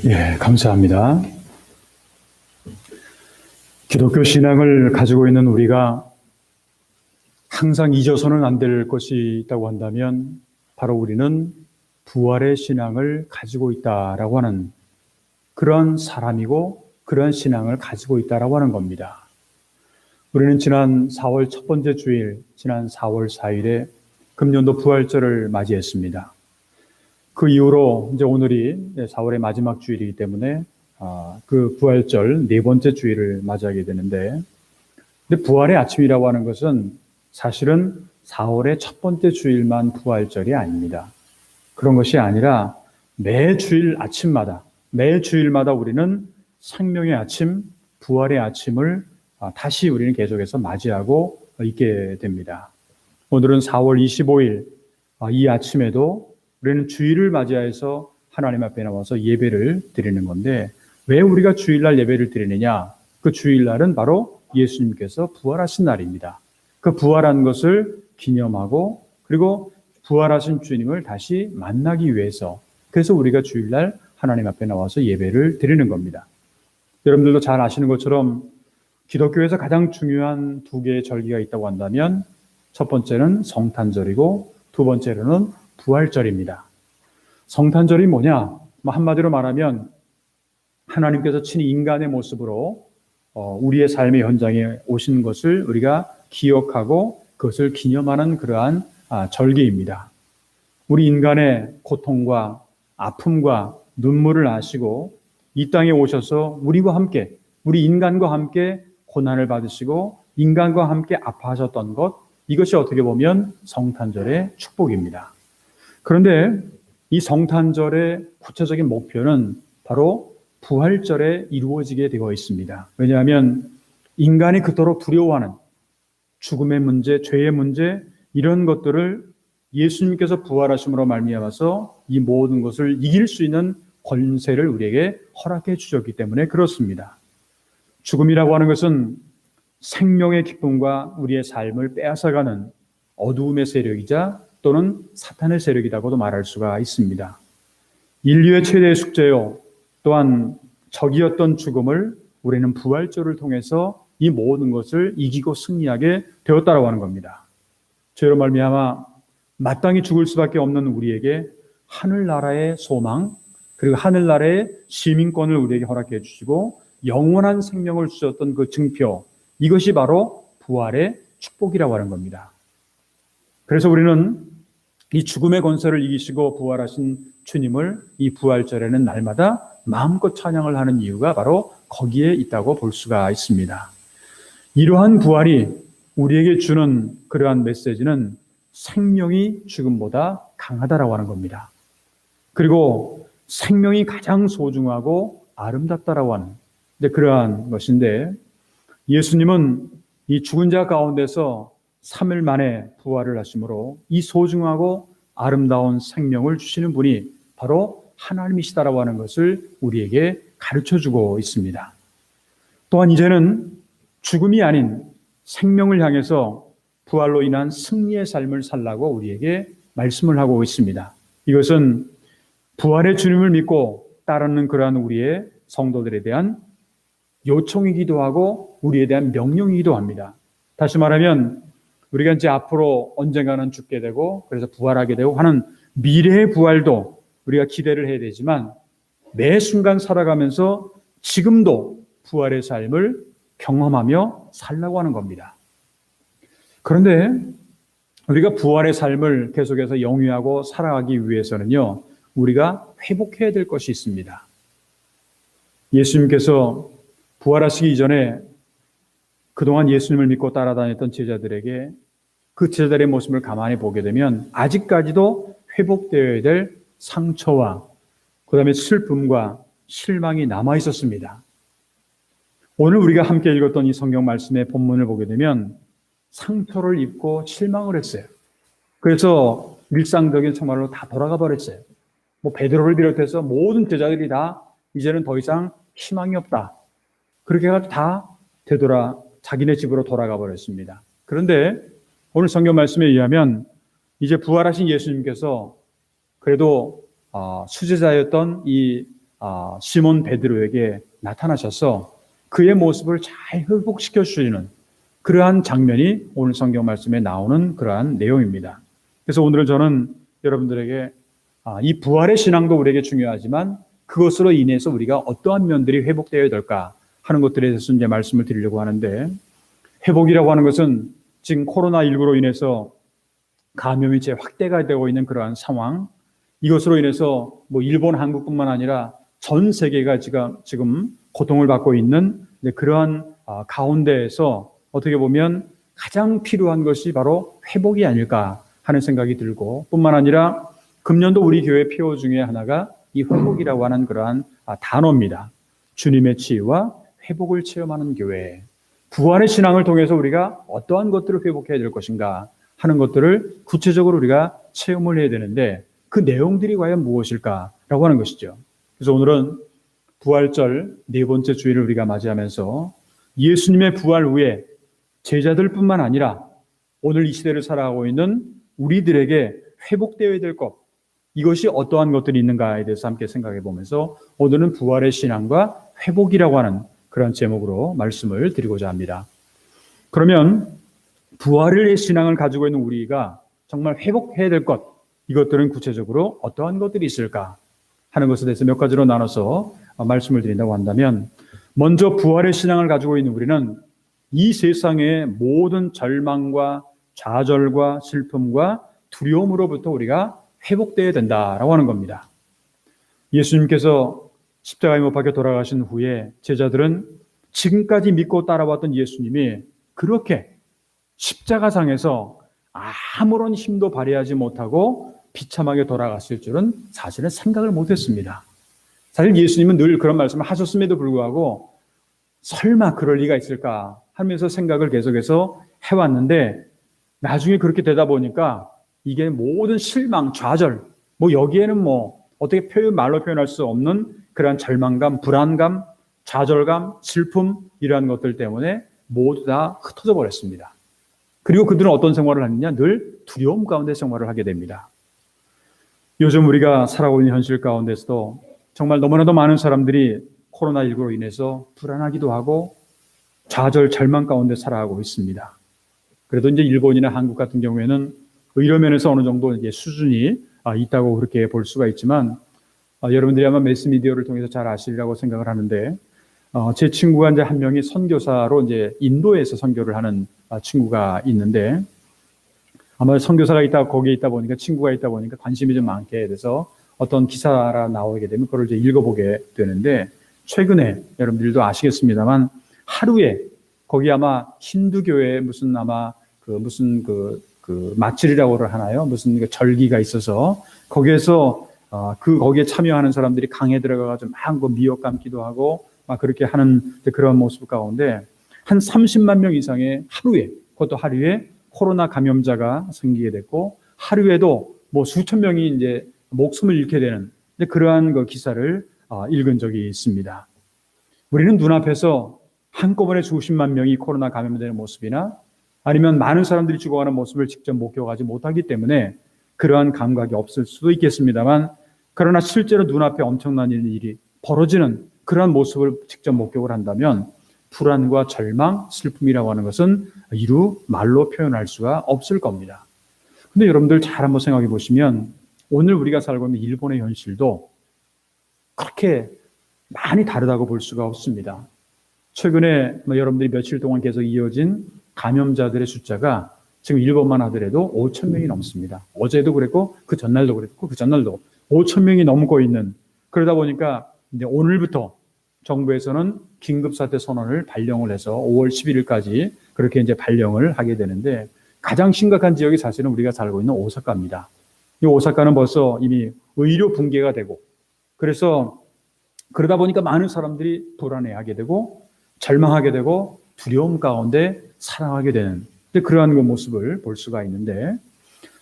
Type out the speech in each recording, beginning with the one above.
예, 감사합니다. 기독교 신앙을 가지고 있는 우리가 항상 잊어서는 안 될 것이 있다고 한다면 바로 우리는 부활의 신앙을 가지고 있다라고 하는 그런 사람이고 그런 신앙을 가지고 있다라고 하는 겁니다. 우리는 지난 4월 첫 번째 주일, 지난 4월 4일에 금년도 부활절을 맞이했습니다. 그 이후로 이제 오늘이 4월의 마지막 주일이기 때문에 그 부활절 네 번째 주일을 맞이하게 되는데, 근데 부활의 아침이라고 하는 것은 사실은 4월의 첫 번째 주일만 부활절이 아닙니다. 그런 것이 아니라 매 주일마다 우리는 생명의 아침, 부활의 아침을 다시 우리는 계속해서 맞이하고 있게 됩니다. 오늘은 4월 25일 이 아침에도 우리는 주일을 맞이해서 하나님 앞에 나와서 예배를 드리는 건데, 왜 우리가 주일날 예배를 드리느냐? 그 주일날은 바로 예수님께서 부활하신 날입니다. 그 부활한 것을 기념하고, 그리고 부활하신 주님을 다시 만나기 위해서, 그래서 우리가 주일날 하나님 앞에 나와서 예배를 드리는 겁니다. 여러분들도 잘 아시는 것처럼 기독교에서 가장 중요한 두 개의 절기가 있다고 한다면 첫 번째는 성탄절이고 두 번째로는 부활절입니다. 성탄절이 뭐냐? 한마디로 말하면 하나님께서 친히 인간의 모습으로 우리의 삶의 현장에 오신 것을 우리가 기억하고 그것을 기념하는 그러한 절기입니다. 우리 인간의 고통과 아픔과 눈물을 아시고 이 땅에 오셔서 우리와 함께, 우리 인간과 함께 고난을 받으시고 인간과 함께 아파하셨던 것, 이것이 어떻게 보면 성탄절의 축복입니다. 그런데 이 성탄절의 구체적인 목표는 바로 부활절에 이루어지게 되어 있습니다. 왜냐하면 인간이 그토록 두려워하는 죽음의 문제, 죄의 문제, 이런 것들을 예수님께서 부활하심으로 말미암아서 이 모든 것을 이길 수 있는 권세를 우리에게 허락해 주셨기 때문에 그렇습니다. 죽음이라고 하는 것은 생명의 기쁨과 우리의 삶을 빼앗아가는 어두움의 세력이자 또는 사탄의 세력이라고도 말할 수가 있습니다. 인류의 최대의 숙제요, 또한 적이었던 죽음을 우리는 부활절을 통해서 이 모든 것을 이기고 승리하게 되었다라고 하는 겁니다. 죄로 말미암아 마땅히 죽을 수밖에 없는 우리에게 하늘나라의 소망, 그리고 하늘나라의 시민권을 우리에게 허락해 주시고 영원한 생명을 주셨던 그 증표, 이것이 바로 부활의 축복이라고 하는 겁니다. 그래서 우리는 이 죽음의 권세를 이기시고 부활하신 주님을 이 부활절에는 날마다 마음껏 찬양을 하는 이유가 바로 거기에 있다고 볼 수가 있습니다. 이러한 부활이 우리에게 주는 그러한 메시지는 생명이 죽음보다 강하다라고 하는 겁니다. 그리고 생명이 가장 소중하고 아름답다라고 하는 그러한 것인데, 예수님은 이 죽은 자 가운데서 3일 만에 부활을 하심으로 이 소중하고 아름다운 생명을 주시는 분이 바로 하나님이시다라고 하는 것을 우리에게 가르쳐주고 있습니다. 또한 이제는 죽음이 아닌 생명을 향해서 부활로 인한 승리의 삶을 살라고 우리에게 말씀을 하고 있습니다. 이것은 부활의 주님을 믿고 따르는 그러한 우리의 성도들에 대한 요청이기도 하고 우리에 대한 명령이기도 합니다. 다시 말하면 우리가 이제 앞으로 언젠가는 죽게 되고 그래서 부활하게 되고 하는 미래의 부활도 우리가 기대를 해야 되지만, 매 순간 살아가면서 지금도 부활의 삶을 경험하며 살라고 하는 겁니다. 그런데 우리가 부활의 삶을 계속해서 영위하고 살아가기 위해서는요, 우리가 회복해야 될 것이 있습니다. 예수님께서 부활하시기 이전에 그동안 예수님을 믿고 따라다녔던 제자들에게 그 제자들의 모습을 가만히 보게 되면 아직까지도 회복되어야 될 상처와 그 다음에 슬픔과 실망이 남아 있었습니다. 오늘 우리가 함께 읽었던 이 성경 말씀의 본문을 보게 되면 상처를 입고 실망을 했어요. 그래서 일상적인 생활로 다 돌아가 버렸어요. 베드로를 비롯해서 모든 제자들이 다 이제는 더 이상 희망이 없다, 그렇게 해가지고 다 되돌아 자기네 집으로 돌아가 버렸습니다. 그런데 오늘 성경 말씀에 의하면 이제 부활하신 예수님께서 그래도 수제자였던 이 시몬 베드로에게 나타나셔서 그의 모습을 잘 회복시켜 주시는 그러한 장면이 오늘 성경 말씀에 나오는 그러한 내용입니다. 그래서 오늘 저는 여러분들에게 이 부활의 신앙도 우리에게 중요하지만 그것으로 인해서 우리가 어떠한 면들이 회복되어야 될까 하는 것들에 대해서 이제 말씀을 드리려고 하는데, 회복이라고 하는 것은 지금 코로나19로 인해서 감염이 이제 확대가 되고 있는 그러한 상황, 이것으로 인해서 뭐 일본, 한국뿐만 아니라 전 세계가 지금 고통을 받고 있는 그러한 가운데에서 어떻게 보면 가장 필요한 것이 바로 회복이 아닐까 하는 생각이 들고, 뿐만 아니라 금년도 우리 교회 표어 중에 하나가 이 회복이라고 하는 그러한 단어입니다. 주님의 치유와 회복을 체험하는 교회. 부활의 신앙을 통해서 우리가 어떠한 것들을 회복해야 될 것인가 하는 것들을 구체적으로 우리가 체험을 해야 되는데, 그 내용들이 과연 무엇일까라고 하는 것이죠. 그래서 오늘은 부활절 네 번째 주일을 우리가 맞이하면서 예수님의 부활 후에 제자들뿐만 아니라 오늘 이 시대를 살아가고 있는 우리들에게 회복되어야 될 것, 이것이 어떠한 것들이 있는가에 대해서 함께 생각해 보면서 오늘은 부활의 신앙과 회복이라고 하는 그런 제목으로 말씀을 드리고자 합니다. 그러면 부활의 신앙을 가지고 있는 우리가 정말 회복해야 될 것, 이것들은 구체적으로 어떠한 것들이 있을까 하는 것에 대해서 몇 가지로 나눠서 말씀을 드린다고 한다면, 먼저 부활의 신앙을 가지고 있는 우리는 이 세상의 모든 절망과 좌절과 슬픔과 두려움으로부터 우리가 회복되어야 된다라고 하는 겁니다. 예수님께서 십자가에 못 박혀 돌아가신 후에 제자들은 지금까지 믿고 따라왔던 예수님이 그렇게 십자가상에서 아무런 힘도 발휘하지 못하고 비참하게 돌아갔을 줄은 사실은 생각을 못했습니다. 사실 예수님은 늘 그런 말씀을 하셨음에도 불구하고 설마 그럴 리가 있을까 하면서 생각을 계속해서 해왔는데, 나중에 그렇게 되다 보니까 이게 모든 실망, 좌절, 뭐 여기에는 뭐 어떻게 말로 표현할 수 없는 그러한 절망감, 불안감, 좌절감, 슬픔, 이러한 것들 때문에 모두 다 흩어져 버렸습니다. 그리고 그들은 어떤 생활을 하느냐? 늘 두려움 가운데 생활을 하게 됩니다. 요즘 우리가 살아가고 있는 현실 가운데서도 정말 너무나도 많은 사람들이 코로나19로 인해서 불안하기도 하고 좌절, 절망 가운데 살아가고 있습니다. 그래도 이제 일본이나 한국 같은 경우에는 의료 면에서 어느 정도 이제 수준이 있다고 그렇게 볼 수가 있지만, 여러분들이 아마 매스미디어를 통해서 잘 아시리라고 생각을 하는데, 제 친구가 이제 한 명이 선교사로 이제 인도에서 선교를 하는 친구가 있는데, 아마 선교사가 거기에 있다 보니까, 친구가 있다 보니까 관심이 좀 많게 돼서 어떤 기사가 나오게 되면 그걸 이제 읽어보게 되는데, 최근에 여러분들도 아시겠습니다만 하루에 거기 아마 힌두교의 무슨 아마 무슨 마칠이라고 하나요? 무슨 절기가 있어서 거기에서 거기에 참여하는 사람들이 강에 들어가가지고 막 미역 감기도 하고 막 그렇게 하는 그런 모습 가운데 한 30만 명 이상의 그것도 하루에 코로나 감염자가 생기게 됐고, 하루에도 뭐 수천 명이 이제 목숨을 잃게 되는 그러한 그 기사를 읽은 적이 있습니다. 우리는 눈앞에서 한꺼번에 수십만 명이 코로나 감염되는 모습이나 아니면 많은 사람들이 죽어가는 모습을 직접 목격하지 못하기 때문에 그러한 감각이 없을 수도 있겠습니다만, 그러나 실제로 눈앞에 엄청난 일이 벌어지는 그러한 모습을 직접 목격을 한다면 불안과 절망, 슬픔이라고 하는 것은 이루 말로 표현할 수가 없을 겁니다. 근데 여러분들 잘 한번 생각해 보시면 오늘 우리가 살고 있는 일본의 현실도 그렇게 많이 다르다고 볼 수가 없습니다. 최근에 여러분들이 며칠 동안 계속 이어진 감염자들의 숫자가 지금 일본만 하더라도 5천 명이 넘습니다. 어제도 그랬고 그 전날도 그랬고 그 전날도 5천 명이 넘고 있는, 그러다 보니까 이제 오늘부터 정부에서는 긴급사태 선언을 발령을 해서 5월 11일까지 그렇게 이제 발령을 하게 되는데, 가장 심각한 지역이 사실은 우리가 살고 있는 오사카입니다. 이 오사카는 벌써 이미 의료 붕괴가 되고, 그래서 그러다 보니까 많은 사람들이 불안해하게 되고 절망하게 되고 두려움 가운데 살아가게 되는 그러한 그 모습을 볼 수가 있는데,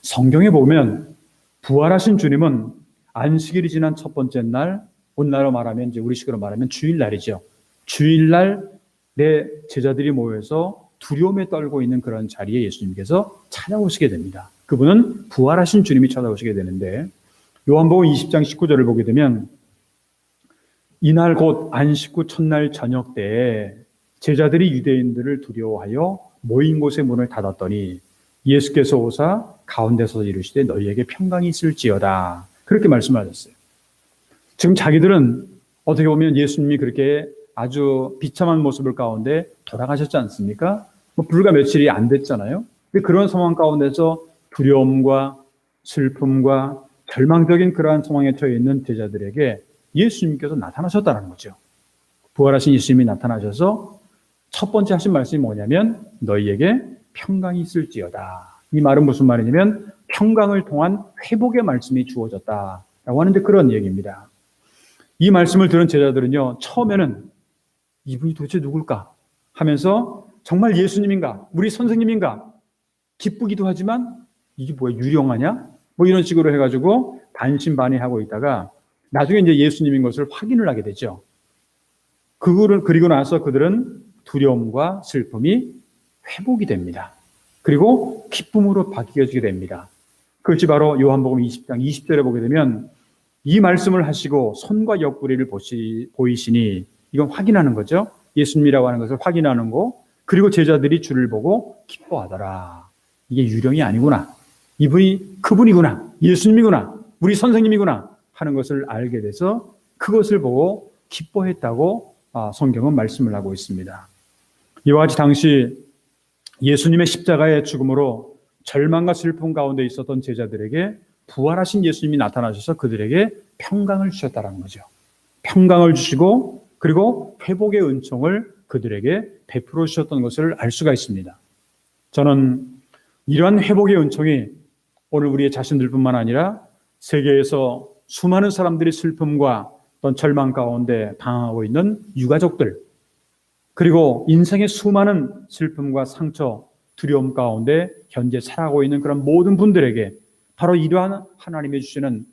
성경에 보면 부활하신 주님은 안식일이 지난 첫 번째 날, 오늘날로 말하면 이제 우리식으로 말하면 주일날이죠. 주일날 내 제자들이 모여서 두려움에 떨고 있는 그런 자리에 예수님께서 찾아오시게 됩니다. 그분은 부활하신 주님이 찾아오시게 되는데, 요한복음 20장 19절을 보게 되면 이날 곧 안식구 첫날 저녁 때에 제자들이 유대인들을 두려워하여 모인 곳의 문을 닫았더니 예수께서 오사 가운데서 이르시되 너희에게 평강이 있을지어다. 그렇게 말씀하셨어요. 지금 자기들은 어떻게 보면 예수님이 그렇게 아주 비참한 모습을 가운데 돌아가셨지 않습니까? 불과 며칠이 안 됐잖아요. 그런 상황 가운데서 두려움과 슬픔과 절망적인 그러한 상황에 처해 있는 제자들에게 예수님께서 나타나셨다는 거죠. 부활하신 예수님이 나타나셔서 첫 번째 하신 말씀이 뭐냐면 너희에게 평강이 있을지어다. 이 말은 무슨 말이냐면 평강을 통한 회복의 말씀이 주어졌다라고 하는데 그런 얘기입니다. 이 말씀을 들은 제자들은요, 처음에는 이분이 도대체 누굴까 하면서 정말 예수님인가, 우리 선생님인가 기쁘기도 하지만 이게 뭐야, 유령하냐? 뭐 이런 식으로 해가지고 반신반의하고 있다가 나중에 이제 예수님인 것을 확인을 하게 되죠. 그리고 나서 그들은 두려움과 슬픔이 회복이 됩니다. 그리고 기쁨으로 바뀌어지게 됩니다. 그것이 바로 요한복음 20장 20절에 보게 되면 이 말씀을 하시고 손과 옆구리를 보이시니 이건 확인하는 거죠. 예수님이라고 하는 것을 확인하는 거. 그리고 제자들이 주를 보고 기뻐하더라. 이게 유령이 아니구나. 이분이 그분이구나. 예수님이구나. 우리 선생님이구나 하는 것을 알게 돼서 그것을 보고 기뻐했다고 성경은 말씀을 하고 있습니다. 이와 같이 당시 예수님의 십자가의 죽음으로 절망과 슬픔 가운데 있었던 제자들에게 부활하신 예수님이 나타나셔서 그들에게 평강을 주셨다는 거죠. 평강을 주시고 그리고 회복의 은총을 그들에게 베풀어 주셨던 것을 알 수가 있습니다. 저는 이러한 회복의 은총이 오늘 우리의 자신들뿐만 아니라 세계에서 수많은 사람들이 슬픔과 어떤 절망 가운데 당하고 있는 유가족들, 그리고 인생의 수많은 슬픔과 상처, 두려움 가운데 현재 살아가고 있는 그런 모든 분들에게 바로 이러한 하나님이 주시는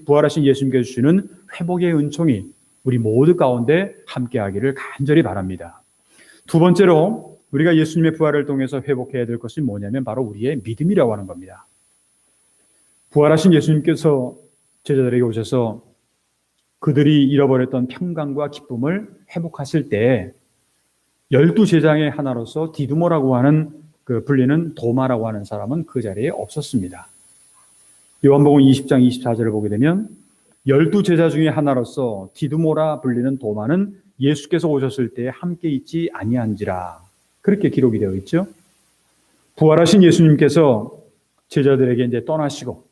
부활하신 예수님께서 주시는 회복의 은총이 우리 모두 가운데 함께하기를 간절히 바랍니다. 두 번째로 우리가 예수님의 부활을 통해서 회복해야 될 것이 뭐냐면 바로 우리의 믿음이라고 하는 겁니다. 부활하신 예수님께서 제자들에게 오셔서 그들이 잃어버렸던 평강과 기쁨을 회복하실 때 12제자의 하나로서 디두모라고 하는 불리는 도마라고 하는 사람은 그 자리에 없었습니다. 요한복음 20장 24절을 보게 되면 12제자 중에 하나로서 디두모라 불리는 도마는 예수께서 오셨을 때 함께 있지 아니한지라 그렇게 기록이 되어 있죠. 부활하신 예수님께서 제자들에게 이제 떠나시고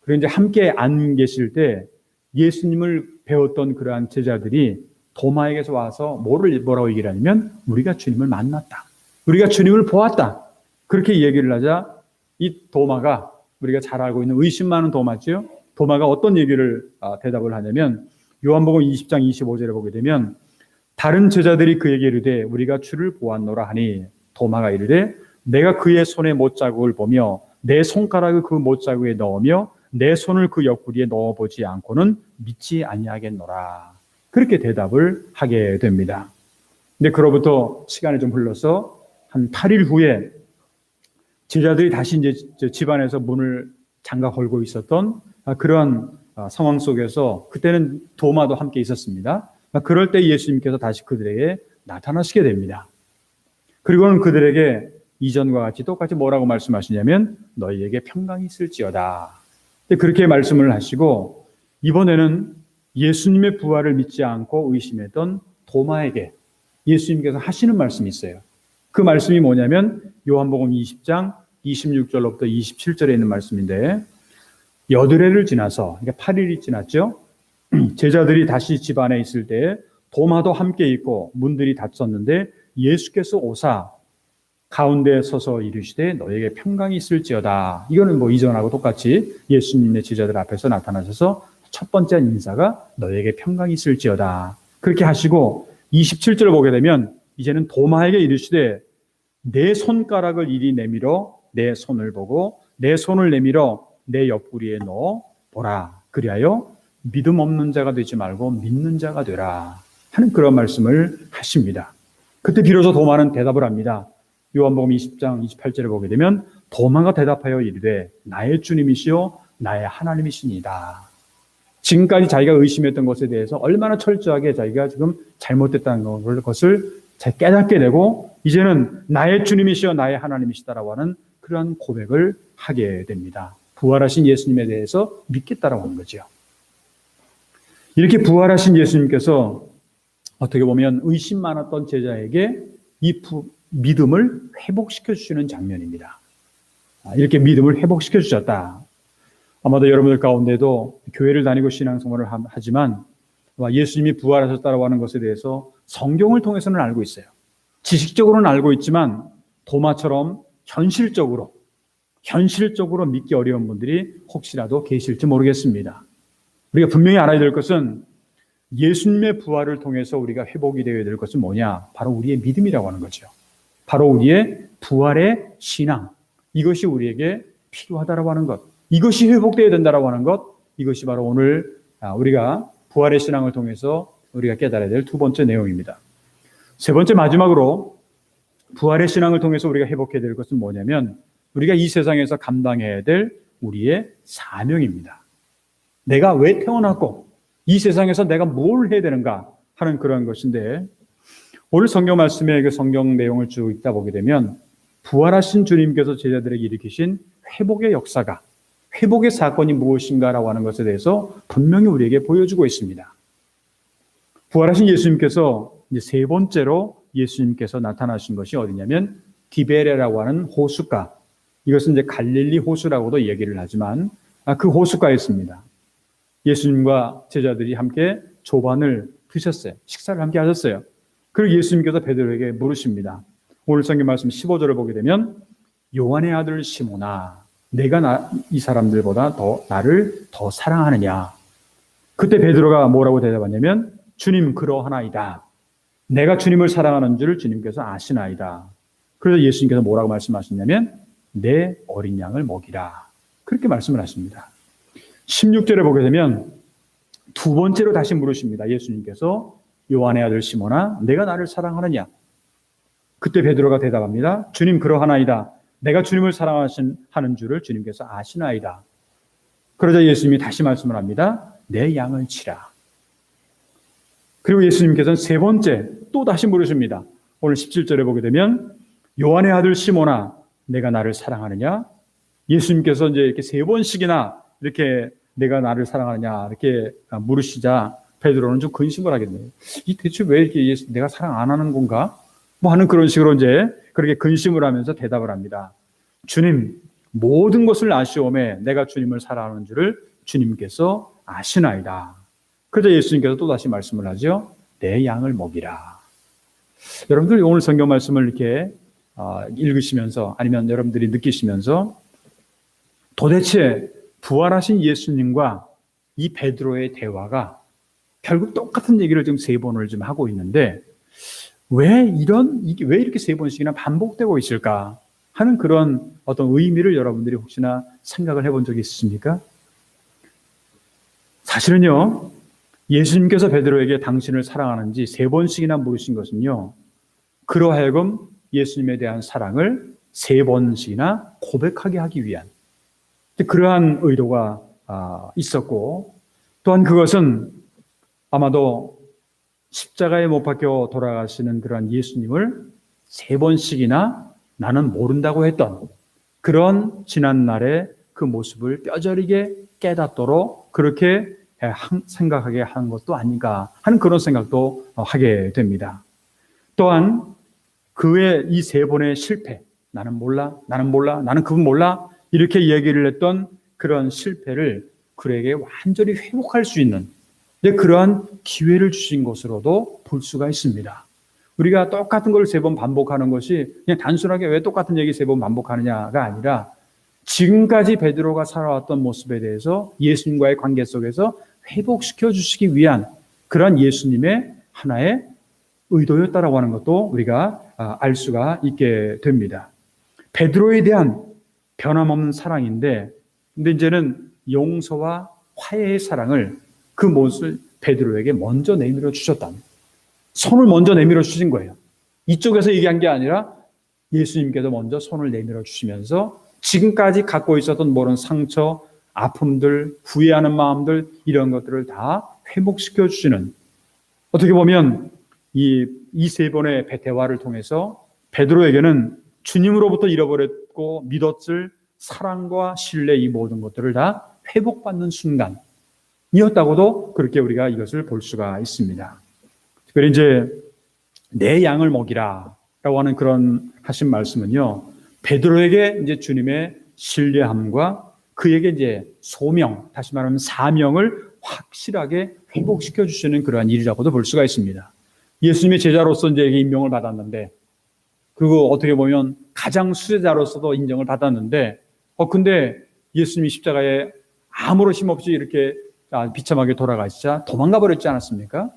그리고 이제 함께 안 계실 때 예수님을 배웠던 그러한 제자들이 도마에게서 와서 뭐라고 얘기를 하냐면 우리가 주님을 만났다. 우리가 주님을 보았다. 그렇게 얘기를 하자 이 도마가 우리가 잘 알고 있는 의심 많은 도마죠. 도마가 어떤 얘기를 대답을 하냐면 요한복음 20장 25절에 보게 되면 다른 제자들이 그에게 이르되 우리가 주를 보았노라 하니 도마가 이르되 내가 그의 손에 못자국을 보며 내 손가락을 그 못자국에 넣으며 내 손을 그 옆구리에 넣어보지 않고는 믿지 아니하겠노라. 그렇게 대답을 하게 됩니다. 근데 그로부터 시간이 좀 흘러서 한 8일 후에 제자들이 다시 이제 집안에서 문을 잠가 걸고 있었던 그러한 상황 속에서 그때는 도마도 함께 있었습니다. 그럴 때 예수님께서 다시 그들에게 나타나시게 됩니다. 그리고는 그들에게 이전과 같이 똑같이 뭐라고 말씀하시냐면 너희에게 평강이 있을지어다. 그렇게 말씀을 하시고 이번에는 예수님의 부활을 믿지 않고 의심했던 도마에게 예수님께서 하시는 말씀이 있어요. 그 말씀이 뭐냐면 요한복음 20장 26절로부터 27절에 있는 말씀인데 여드레를 지나서 그러니까 8일이 지났죠. 제자들이 다시 집 안에 있을 때 도마도 함께 있고 문들이 닫혔는데 예수께서 오사 가운데 서서 이르시되 너에게 평강이 있을지어다. 이거는 뭐 이전하고 똑같이 예수님의 제자들 앞에서 나타나셔서 첫 번째 인사가 너에게 평강이 있을지어다. 그렇게 하시고 27절을 보게 되면 이제는 도마에게 이르시되 내 손가락을 이리 내밀어 내 손을 보고 내 손을 내밀어 내 옆구리에 넣어 보라. 그리하여 믿음 없는 자가 되지 말고 믿는 자가 되라 하는 그런 말씀을 하십니다. 그때 비로소 도마는 대답을 합니다. 요한복음 20장 28절에 보게 되면 도마가 대답하여 이르되 나의 주님이시요 나의 하나님이시니이다. 지금까지 자기가 의심했던 것에 대해서 얼마나 철저하게 자기가 지금 잘못됐다는 것을 잘 깨닫게 되고 이제는 나의 주님이시여 나의 하나님이시다라고 하는 그러한 고백을 하게 됩니다. 부활하신 예수님에 대해서 믿겠다라고 하는 거죠. 이렇게 부활하신 예수님께서 어떻게 보면 의심 많았던 제자에게 이 믿음을 회복시켜 주시는 장면입니다. 이렇게 믿음을 회복시켜 주셨다. 아마도 여러분들 가운데도 교회를 다니고 신앙생활을 하지만 예수님이 부활하셨다고 하는 것에 대해서 성경을 통해서는 알고 있어요. 지식적으로는 알고 있지만 도마처럼 현실적으로 믿기 어려운 분들이 혹시라도 계실지 모르겠습니다. 우리가 분명히 알아야 될 것은 예수님의 부활을 통해서 우리가 회복이 되어야 될 것은 뭐냐? 바로 우리의 믿음이라고 하는 거죠. 바로 우리의 부활의 신앙. 이것이 우리에게 필요하다라고 하는 것. 이것이 회복되어야 된다라고 하는 것. 이것이 바로 오늘 우리가 부활의 신앙을 통해서 우리가 깨달아야 될 두 번째 내용입니다. 세 번째 마지막으로 부활의 신앙을 통해서 우리가 회복해야 될 것은 뭐냐면 우리가 이 세상에서 감당해야 될 우리의 사명입니다. 내가 왜 태어났고 이 세상에서 내가 뭘 해야 되는가 하는 그런 것인데 오늘 성경 말씀의 그 성경 내용을 쭉 읽다 보게 되면 부활하신 주님께서 제자들에게 일으키신 회복의 역사가 회복의 사건이 무엇인가라고 하는 것에 대해서 분명히 우리에게 보여주고 있습니다. 부활하신 예수님께서 이제 세 번째로 예수님께서 나타나신 것이 어디냐면 디베레라고 하는 호숫가. 이것은 이제 갈릴리 호수라고도 얘기를 하지만 그 호숫가에 있습니다. 예수님과 제자들이 함께 조반을 드셨어요. 식사를 함께 하셨어요. 그리고 예수님께서 베드로에게 물으십니다. 오늘 성경 말씀 15절을 보게 되면 요한의 아들 시몬아 내가 이 사람들보다 나를 더 사랑하느냐. 그때 베드로가 뭐라고 대답하냐면 주님 그러하나이다. 내가 주님을 사랑하는 줄 주님께서 아시나이다. 그래서 예수님께서 뭐라고 말씀하셨냐면 내 어린 양을 먹이라. 그렇게 말씀을 하십니다. 16절에 보게 되면 두 번째로 다시 물으십니다. 예수님께서 요한의 아들 시몬아 내가 나를 사랑하느냐. 그때 베드로가 대답합니다. 주님 그러하나이다. 내가 주님을 사랑하는 줄을 주님께서 아시나이다. 그러자 예수님이 다시 말씀을 합니다. 내 양을 치라. 그리고 예수님께서는 세 번째 또 다시 물으십니다. 오늘 17절에 보게 되면 요한의 아들 시몬아 내가 나를 사랑하느냐. 예수님께서 이제 이렇게 세 번씩이나 이렇게 내가 나를 사랑하느냐 이렇게 물으시자 베드로는 좀 근심을 하겠네요. 이 대체 왜 이렇게 내가 사랑 안 하는 건가? 뭐 하는 그런 식으로 이제 그렇게 근심을 하면서 대답을 합니다. 주님, 모든 것을 아시오매 내가 주님을 사랑하는 줄을 주님께서 아시나이다. 그래서 예수님께서 또 다시 말씀을 하죠. 내 양을 먹이라. 여러분들 오늘 성경 말씀을 이렇게 읽으시면서 아니면 여러분들이 느끼시면서 도대체 부활하신 예수님과 이 베드로의 대화가 결국 똑같은 얘기를 지금 세 번을 좀 하고 있는데 왜 이렇게 세 번씩이나 반복되고 있을까 하는 그런 어떤 의미를 여러분들이 혹시나 생각을 해본 적이 있으십니까? 사실은요, 예수님께서 베드로에게 당신을 사랑하는지 세 번씩이나 물으신 것은요, 그러하여금 예수님에 대한 사랑을 세 번씩이나 고백하게 하기 위한 그러한 의도가 있었고, 또한 그것은 아마도 십자가에 못 박혀 돌아가시는 그러한 예수님을 세 번씩이나 나는 모른다고 했던 그런 지난날의 그 모습을 뼈저리게 깨닫도록 그렇게 생각하게 한 것도 아닌가 하는 그런 생각도 하게 됩니다. 또한 그의 이 세 번의 실패, 나는 몰라, 나는 그분 몰라 이렇게 얘기를 했던 그런 실패를 그에게 완전히 회복할 수 있는 그러한 기회를 주신 것으로도 볼 수가 있습니다. 우리가 똑같은 걸 세 번 반복하는 것이 그냥 단순하게 왜 똑같은 얘기 세 번 반복하느냐가 아니라 지금까지 베드로가 살아왔던 모습에 대해서 예수님과의 관계 속에서 회복시켜 주시기 위한 그런 예수님의 하나의 의도였다라고 하는 것도 우리가 알 수가 있게 됩니다. 베드로에 대한 변함없는 사랑인데 근데 이제는 용서와 화해의 사랑을 그 모습을 베드로에게 먼저 내밀어 주셨다. 손을 먼저 내밀어 주신 거예요. 이쪽에서 얘기한 게 아니라 예수님께서 먼저 손을 내밀어 주시면서 지금까지 갖고 있었던 모든 상처, 아픔들, 후회하는 마음들, 이런 것들을 다 회복시켜 주시는, 어떻게 보면 이 세 번의 대화를 통해서 베드로에게는 주님으로부터 잃어버렸고 믿었을 사랑과 신뢰, 이 모든 것들을 다 회복받는 순간이었다고도 그렇게 우리가 이것을 볼 수가 있습니다. 특별히 이제 내 양을 먹이라 라고 하는 그런 하신 말씀은요, 베드로에게 이제 주님의 신뢰함과 그에게 이제 소명, 다시 말하면 사명을 확실하게 회복시켜 주시는 그러한 일이라고도 볼 수가 있습니다. 예수님의 제자로서 이제 임명을 받았는데, 그리고 어떻게 보면 가장 수제자로서도 인정을 받았는데, 근데 예수님이 십자가에 아무런 힘없이 이렇게 비참하게 돌아가시자 도망가 버렸지 않았습니까?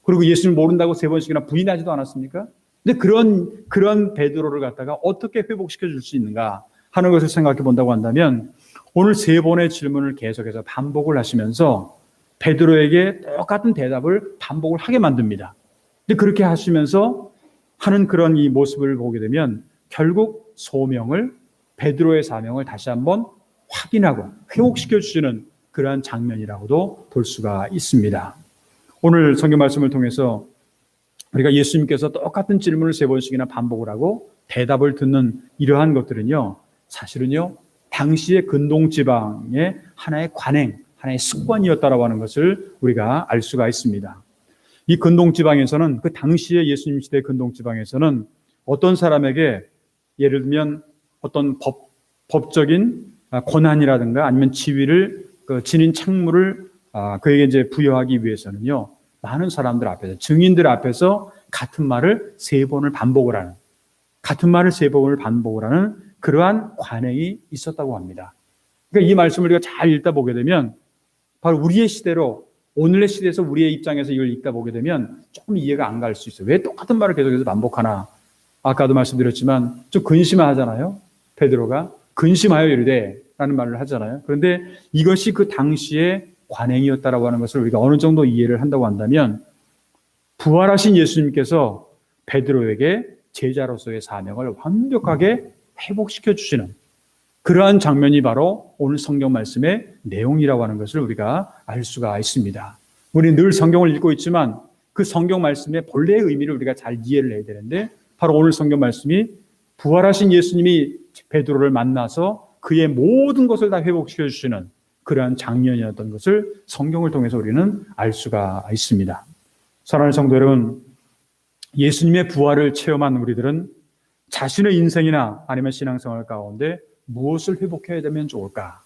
그리고 예수님 모른다고 3번씩이나 부인하지도 않았습니까? 근데 그런 베드로를 갖다가 어떻게 회복시켜 줄 수 있는가 하는 것을 생각해 본다고 한다면, 오늘 3번의 질문을 계속해서 반복을 하시면서 베드로에게 똑같은 대답을 반복을 하게 만듭니다. 근데 그렇게 하시면서 하는 그런 이 모습을 보게 되면 결국 소명을, 베드로의 사명을 다시 한번 확인하고 회복시켜 주시는 그러한 장면이라고도 볼 수가 있습니다. 오늘 성경 말씀을 통해서 우리가 예수님께서 똑같은 질문을 3번씩이나 반복을 하고 대답을 듣는 이러한 것들은요, 사실은요, 당시의 근동지방의 하나의 관행, 하나의 습관이었다라고 하는 것을 우리가 알 수가 있습니다. 이 근동지방에서는, 그 당시의 예수님 시대 근동지방에서는 어떤 사람에게 예를 들면 어떤 법적인 권한이라든가 아니면 지위를, 지닌 책무를 그에게 이제 부여하기 위해서는요, 많은 사람들 앞에서, 증인들 앞에서 같은 말을 3번을 반복을 하는, 같은 말을 3번을 반복을 하는 그러한 관행이 있었다고 합니다. 그러니까 이 말씀을 우리가 잘 읽다 보게 되면 바로 우리의 시대로, 오늘의 시대에서 우리의 입장에서 이걸 읽다 보게 되면 조금 이해가 안 갈 수 있어요. 왜 똑같은 말을 계속해서 반복하나? 아까도 말씀드렸지만 좀 근심하잖아요. 베드로가 근심하여 이르되 라는 말을 하잖아요. 그런데 이것이 그 당시의 관행이었다라고 하는 것을 우리가 어느 정도 이해를 한다고 한다면, 부활하신 예수님께서 베드로에게 제자로서의 사명을 완벽하게 회복시켜 주시는 그러한 장면이 바로 오늘 성경 말씀의 내용이라고 하는 것을 우리가 알 수가 있습니다. 우리는 늘 성경을 읽고 있지만 그 성경 말씀의 본래의 의미를 우리가 잘 이해를 해야 되는데, 바로 오늘 성경 말씀이 부활하신 예수님이 베드로를 만나서 그의 모든 것을 다 회복시켜 주시는 그러한 장면이었던 것을 성경을 통해서 우리는 알 수가 있습니다. 사랑하는 성도 여러분, 예수님의 부활을 체험한 우리들은 자신의 인생이나 아니면 신앙생활 가운데 무엇을 회복해야 되면 좋을까?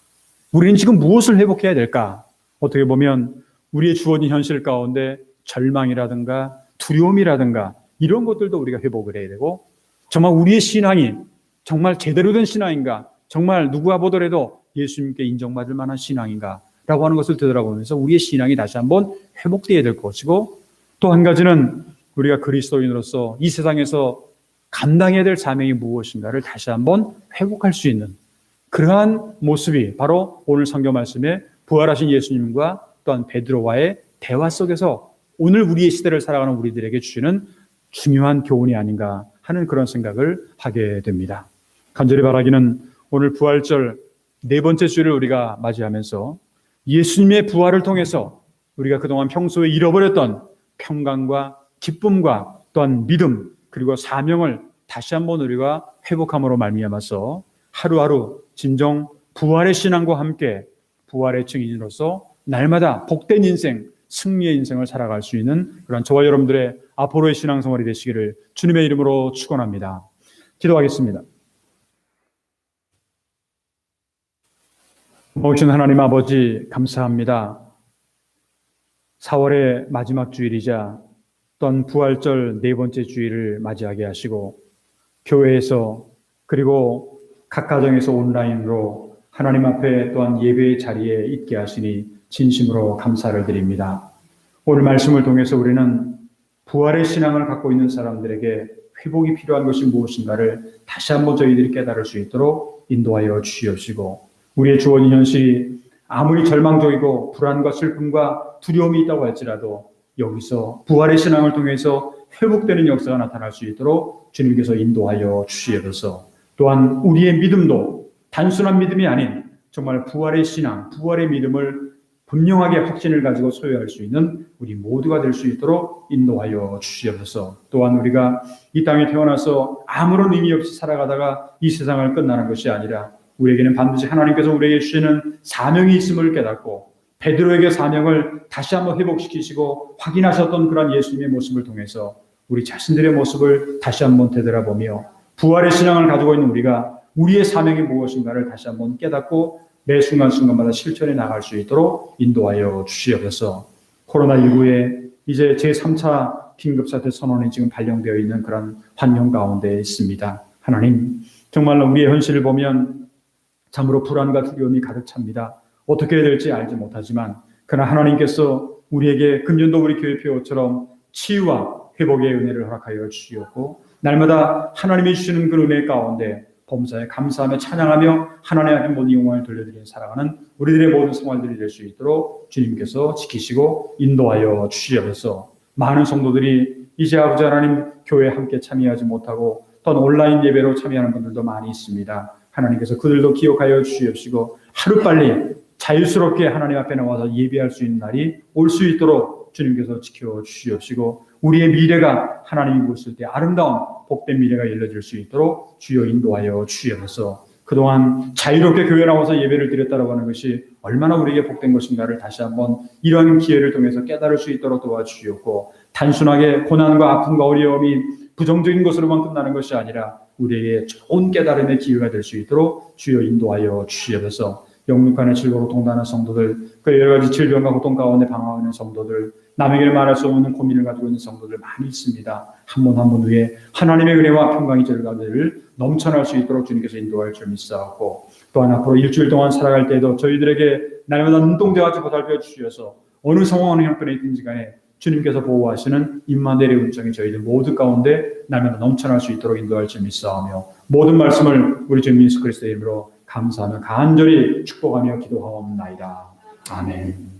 우리는 지금 무엇을 회복해야 될까? 어떻게 보면 우리의 주어진 현실 가운데 절망이라든가 두려움이라든가 이런 것들도 우리가 회복을 해야 되고, 정말 우리의 신앙이 정말 제대로 된 신앙인가? 정말 누구와 보더라도 예수님께 인정받을 만한 신앙인가? 라고 하는 것을 되돌아보면서 우리의 신앙이 다시 한번 회복되어야 될 것이고, 또 한 가지는 우리가 그리스도인으로서 이 세상에서 감당해야 될 사명이 무엇인가를 다시 한번 회복할 수 있는 그러한 모습이 바로 오늘 성경 말씀에 부활하신 예수님과 또한 베드로와의 대화 속에서 오늘 우리의 시대를 살아가는 우리들에게 주시는 중요한 교훈이 아닌가 하는 그런 생각을 하게 됩니다. 간절히 바라기는 오늘 부활절 4번째 주일을 우리가 맞이하면서 예수님의 부활을 통해서 우리가 그동안 평소에 잃어버렸던 평강과 기쁨과 또한 믿음, 그리고 사명을 다시 한번 우리가 회복함으로 말미암아서 하루하루 진정 부활의 신앙과 함께 부활의 증인으로서 날마다 복된 인생, 승리의 인생을 살아갈 수 있는 그런 저와 여러분들의 앞으로의 신앙생활이 되시기를 주님의 이름으로 축원합니다. 기도하겠습니다. 모신 하나님 아버지, 감사합니다. 4월의 마지막 주일이자 또한 부활절 4번째 주일을 맞이하게 하시고, 교회에서 그리고 각 가정에서 온라인으로 하나님 앞에 또한 예배의 자리에 있게 하시니 진심으로 감사를 드립니다. 오늘 말씀을 통해서 우리는 부활의 신앙을 갖고 있는 사람들에게 회복이 필요한 것이 무엇인가를 다시 한번 저희들이 깨달을 수 있도록 인도하여 주시옵시고, 우리의 주어진 현실이 아무리 절망적이고 불안과 슬픔과 두려움이 있다고 할지라도 여기서 부활의 신앙을 통해서 회복되는 역사가 나타날 수 있도록 주님께서 인도하여 주시옵소서. 또한 우리의 믿음도 단순한 믿음이 아닌 정말 부활의 신앙, 부활의 믿음을 분명하게 확신을 가지고 소유할 수 있는 우리 모두가 될 수 있도록 인도하여 주시옵소서. 또한 우리가 이 땅에 태어나서 아무런 의미 없이 살아가다가 이 세상을 끝나는 것이 아니라 우리에게는 반드시 하나님께서 우리에게 주시는 사명이 있음을 깨닫고 베드로에게 사명을 다시 한번 회복시키시고 확인하셨던 그런 예수님의 모습을 통해서 우리 자신들의 모습을 다시 한번 되돌아보며 부활의 신앙을 가지고 있는 우리가 우리의 사명이 무엇인가를 다시 한번 깨닫고 매 순간순간마다 실천해 나갈 수 있도록 인도하여 주시옵소서. 코로나19에 이제 제3차 긴급사태 선언이 지금 발령되어 있는 그런 환경 가운데 있습니다. 하나님, 정말로 우리의 현실을 보면 참으로 불안과 두려움이 가득 찹니다. 어떻게 해야 될지 알지 못하지만 그러나 하나님께서 우리에게 금년도 우리 교회 표처럼 치유와 회복의 은혜를 허락하여 주시었고 날마다 하나님이 주시는 그 은혜 가운데 범사에 감사하며 찬양하며 하나님 앞에 모든 영광을 돌려드리는 살아가는 우리들의 모든 생활들이 될 수 있도록 주님께서 지키시고 인도하여 주시옵소서. 많은 성도들이 이제 아버지 하나님 교회에 함께 참여하지 못하고 또는 온라인 예배로 참여하는 분들도 많이 있습니다. 하나님께서 그들도 기억하여 주시옵시고 하루빨리 자유스럽게 하나님 앞에 나와서 예배할 수 있는 날이 올 수 있도록 주님께서 지켜주시옵시고 우리의 미래가 하나님이 보실 때 아름다운 복된 미래가 열려질 수 있도록 주여 인도하여 주시옵소서. 그동안 자유롭게 교회 나와서 예배를 드렸다고 하는 것이 얼마나 우리에게 복된 것인가를 다시 한번 이런 기회를 통해서 깨달을 수 있도록 도와주시옵고 단순하게 고난과 아픔과 어려움이 부정적인 것으로만 끝나는 것이 아니라 우리에게 좋은 깨달음의 기회가 될 수 있도록 주여 인도하여 주시옵소서. 영육간의 질고로 동단한 성도들, 그 여러 가지 질병과 고통 가운데 방황하고 있는 성도들, 남에게 말할 수 없는 고민을 가지고 있는 성도들 많이 있습니다. 한 분 한 분 위에 하나님의 은혜와 평강이 저희를 넘쳐날 수 있도록 주님께서 인도할 줄 믿사옵고 또한 앞으로 일주일 동안 살아갈 때에도 저희들에게 날마다 눈동자같이 보살펴 주셔서 어느 상황 어느 형편에 있든지 간에 주님께서 보호하시는 임마누엘의 은총이 저희들 모두 가운데 날마다 넘쳐날 수 있도록 인도할 줄 믿사오며 모든 말씀을 우리 주 예수 그리스도의 이름으로 감사하며 간절히 축복하며 기도하옵나이다. 아멘.